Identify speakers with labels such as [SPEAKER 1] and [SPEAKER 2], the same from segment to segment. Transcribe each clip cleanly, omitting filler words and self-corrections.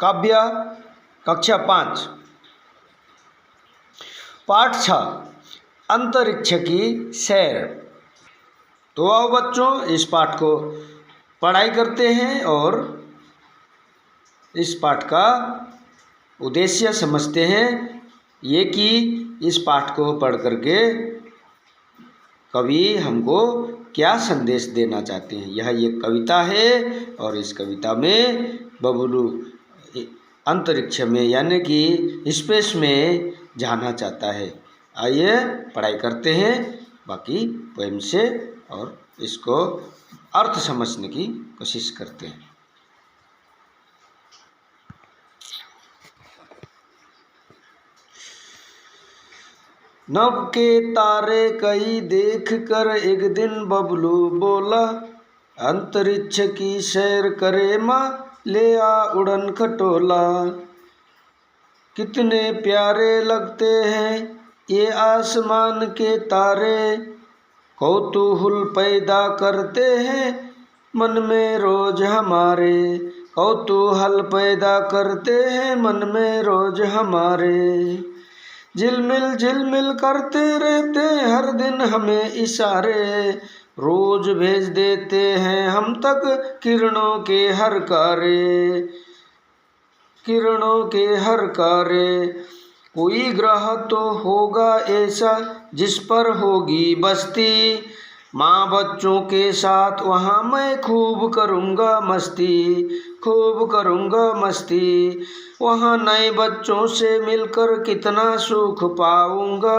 [SPEAKER 1] काव्य कक्षा 5 पाठ 6 अंतरिक्ष की सैर। तो आओ बच्चों, इस पाठ को पढ़ाई करते हैं और इस पाठ का उद्देश्य समझते हैं। ये कि इस पाठ को पढ़ करके कवि हमको क्या संदेश देना चाहते हैं। यह एक कविता है और इस कविता में बबलू अंतरिक्ष में यानी कि स्पेस में जाना चाहता है। आइए पढ़ाई करते हैं बाकी पोएम से और इसको अर्थ समझने की कोशिश करते हैं। नभ के तारे कई देख कर एक दिन बबलू बोला, अंतरिक्ष की सैर करे माँ ले आ उड़न खटोला। कितने प्यारे लगते हैं ये आसमान के तारे, कौतूहल पैदा करते हैं मन में रोज हमारे। कौतूहल पैदा करते हैं मन में रोज हमारे। झिलमिल झिलमिल करते रहते हर दिन हमें इशारे, रोज भेज देते हैं हम तक किरणों के हर कारे। किरणों के हर कारे। कोई ग्रह तो होगा ऐसा जिस पर होगी बस्ती, माँ बच्चों के साथ वहाँ मैं खूब करूँगा मस्ती। खूब करूँगा मस्ती। वहाँ नए बच्चों से मिलकर कितना सुख पाऊँगा,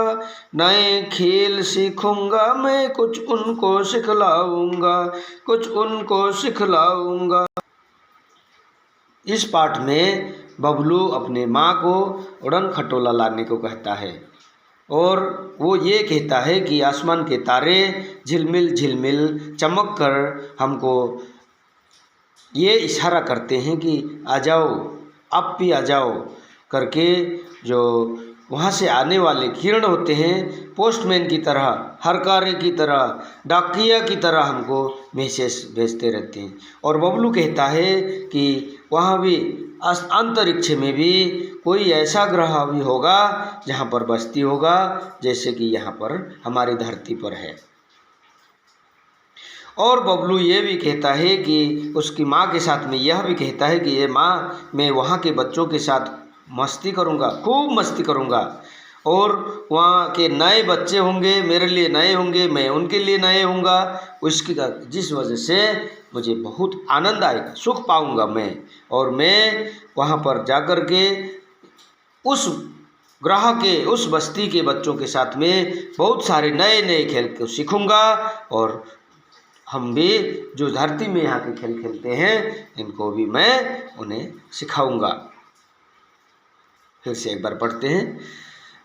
[SPEAKER 1] नए खेल सीखूँगा मैं कुछ उनको सिखलाऊँगा, कुछ उनको सिखलाऊँगा। इस पाठ में बबलू अपने माँ को उड़न खटोला लाने को कहता है और वो ये कहता है कि आसमान के तारे झिलमिल झिलमिल चमक कर हमको ये इशारा करते हैं कि आ जाओ, अब भी आ जाओ करके। जो वहाँ से आने वाले किरण होते हैं पोस्टमैन की तरह, हरकारे की तरह, डाकिया की तरह हमको मैसेज भेजते रहते हैं। और बबलू कहता है कि वहाँ भी अंतरिक्ष में भी कोई ऐसा ग्रह भी होगा जहाँ पर बस्ती होगा, जैसे कि यहाँ पर हमारी धरती पर है। और बबलू ये भी कहता है कि उसकी माँ के साथ में यह भी कहता है कि ये माँ, मैं वहाँ के बच्चों के साथ मस्ती करूँगा, खूब मस्ती करूँगा। और वहाँ के नए बच्चे होंगे मेरे लिए नए होंगे, मैं उनके लिए नए होऊंगा, उसकी जिस वजह से मुझे बहुत आनंद आएगा, सुख पाऊँगा मैं। और मैं वहाँ पर जाकर के उस ग्रह के, उस बस्ती के बच्चों के साथ में बहुत सारे नए नए खेल को सीखूँगा और हम भी जो धरती में यहाँ के खेल खेलते हैं इनको भी मैं उन्हें सिखाऊंगा। फिर से एक बार पढ़ते हैं।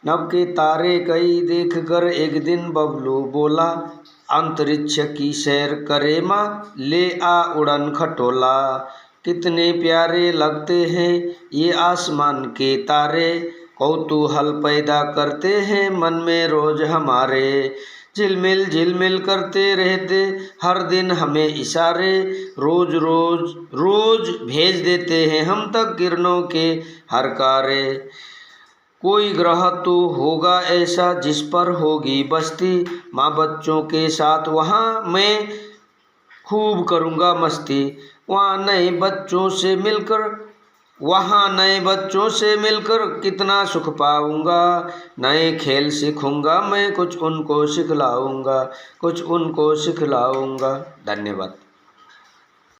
[SPEAKER 1] नभ के तारे कई देख कर एक दिन बबलू बोला, अंतरिक्ष की सैर करे माँ ले आ उड़न खटोला। कितने प्यारे लगते हैं ये आसमान के तारे, कौतूहल पैदा करते हैं मन में रोज हमारे। झिलमिल झिलमिल करते रहते हर दिन हमें इशारे, रोज रोज रोज भेज देते हैं हम तक किरणों के हर कारे। कोई ग्रह तो होगा ऐसा जिस पर होगी बस्ती, माँ बच्चों के साथ वहाँ मैं खूब करूँगा मस्ती। वहाँ नए बच्चों से मिलकर कितना सुख पाऊँगा, नए खेल सीखूँगा मैं कुछ उनको सिखलाऊँगा, कुछ उनको सिखलाऊँगा। धन्यवाद।